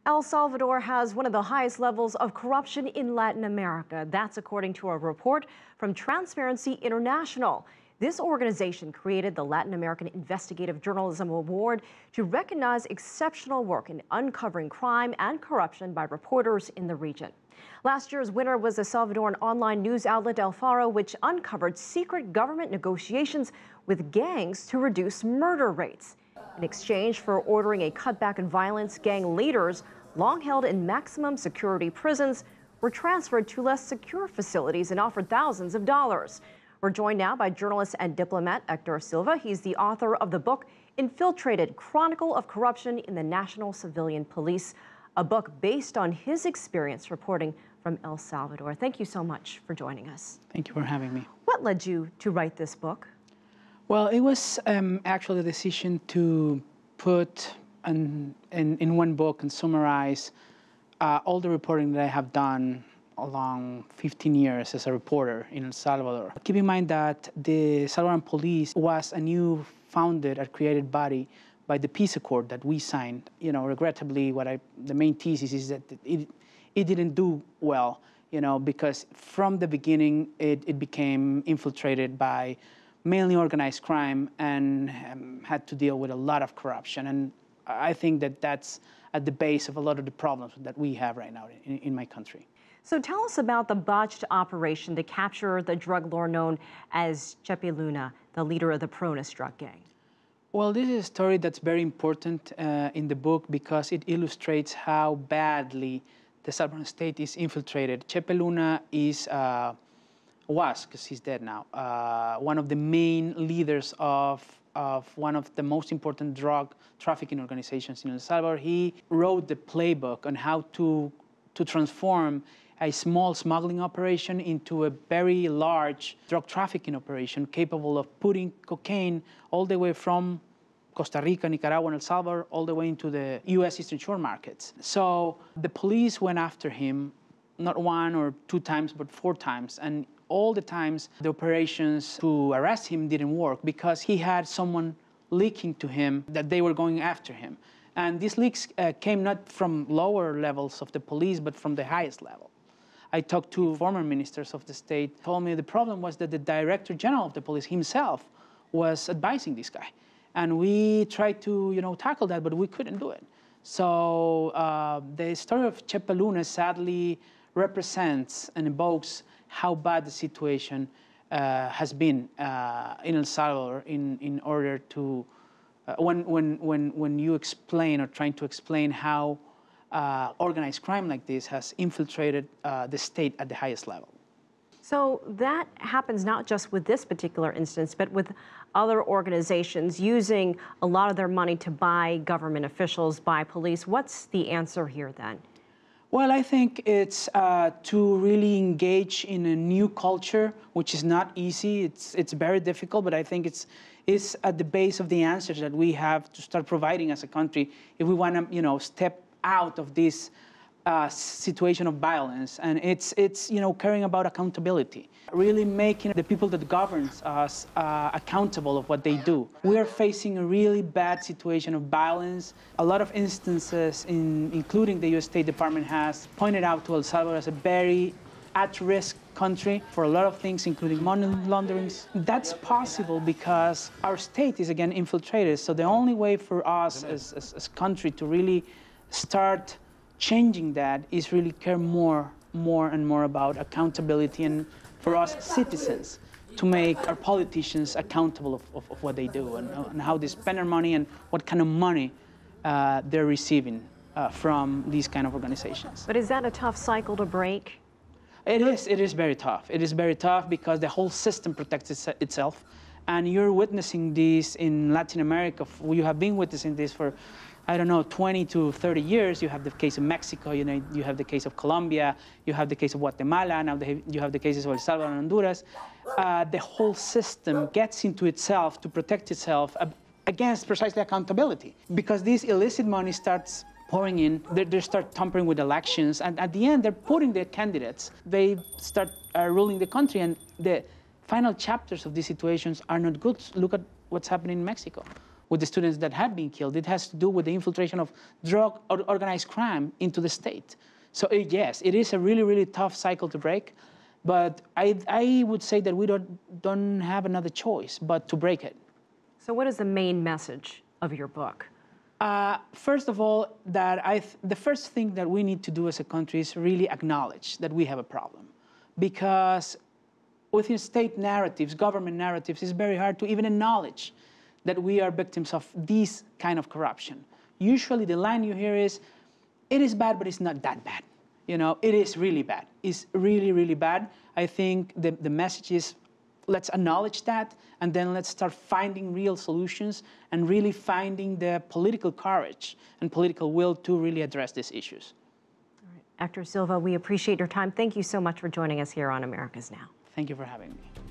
El Salvador has one of the highest levels of corruption in Latin America. That's according to a report from Transparency International. This organization created the Latin American Investigative Journalism Award to recognize exceptional work in uncovering crime and corruption by reporters in the region. Last year's winner was the Salvadoran online news outlet El Faro, which uncovered secret government negotiations with gangs to reduce murder rates. In exchange for ordering a cutback in violence, gang leaders, long held in maximum security prisons, were transferred to less secure facilities and offered thousands of dollars. We're joined now by journalist and diplomat Hector Silva. He's the author of the book Infiltrated, Chronicle of Corruption in the National Civilian Police, a book based on his experience reporting from El Salvador. Thank you so much for joining us. Thank you for having me. What led you to write this book? Well, it was actually a decision to put in one book and summarize all the reporting that I have done along 15 years as a reporter in El Salvador. Keep in mind that the Salvadoran police was a new founded or created body by the peace accord that we signed. You know, regrettably, the main thesis is that it didn't do well, you know, because from the beginning it became infiltrated by mainly organized crime and had to deal with a lot of corruption. And I think that that's at the base of a lot of the problems that we have right now in my country. So tell us about the botched operation to capture the drug lord known as Chepe Luna, the leader of the Prensa drug gang. Well, this is a story that's very important in the book because it illustrates how badly the Salvadoran state is infiltrated. Chepe Luna was, because he's dead now, one of the main leaders of one of the most important drug trafficking organizations in El Salvador. He wrote the playbook on how to transform a small smuggling operation into a very large drug trafficking operation capable of putting cocaine all the way from Costa Rica, Nicaragua, and El Salvador, all the way into the U.S. Eastern Shore markets. So the police went after him, not one or two times, but 4 times. And all the times, the operations to arrest him didn't work because he had someone leaking to him that they were going after him. And these leaks came not from lower levels of the police, but from the highest level. I talked to former ministers of the state, told me the problem was that the Director General of the police himself was advising this guy. And we tried to, tackle that, but we couldn't do it. So the story of Chepe Luna sadly represents and evokes how bad the situation has been in El Salvador in order to, when you explain or trying to explain how organized crime like this has infiltrated the state at the highest level. So that happens not just with this particular instance, but with other organizations using a lot of their money to buy government officials, buy police. What's the answer here then? Well, I think it's to really engage in a new culture, which is not easy. It's very difficult, but I think it's at the base of the answers that we have to start providing as a country if we want to, step out of this situation of violence. And it's caring about accountability, really making the people that governs us accountable of what they do. We are facing a really bad situation of violence. A lot of instances, including the U.S. State Department, has pointed out to El Salvador as a very at-risk country for a lot of things, including money laundering. That's possible because our state is, again, infiltrated. So the only way for us as a country to really start changing that is really care more and more about accountability, and for us citizens to make our politicians accountable of what they do and how they spend their money and what kind of money they're receiving from these kind of organizations. But is that a tough cycle to break? It is very tough. It is very tough because the whole system protects itself. And you're witnessing this in Latin America. You have been witnessing this for, I don't know, 20 to 30 years. You have the case of Mexico, you have the case of Colombia, you have the case of Guatemala, now you have the cases of El Salvador and Honduras. The whole system gets into itself to protect itself against precisely accountability. Because this illicit money starts pouring in, they start tampering with elections, and at the end, they're putting their candidates. They start ruling the country, and the final chapters of these situations are not good. Look at what's happening in Mexico. with the students that had been killed. It has to do with the infiltration of drug or organized crime into the state. So yes, it is a really, really tough cycle to break, but I would say that we don't have another choice but to break it. So what is the main message of your book? First of all, the first thing that we need to do as a country is really acknowledge that we have a problem. Because within state narratives, government narratives, it's very hard to even acknowledge that we are victims of this kind of corruption. Usually the line you hear is, it is bad, but it's not that bad. You know, it is really bad. It's really, really bad. I think the message is, let's acknowledge that, and then let's start finding real solutions and really finding the political courage and political will to really address these issues. All right. Hector Silva, we appreciate your time. Thank you so much for joining us here on America's Now. Thank you for having me.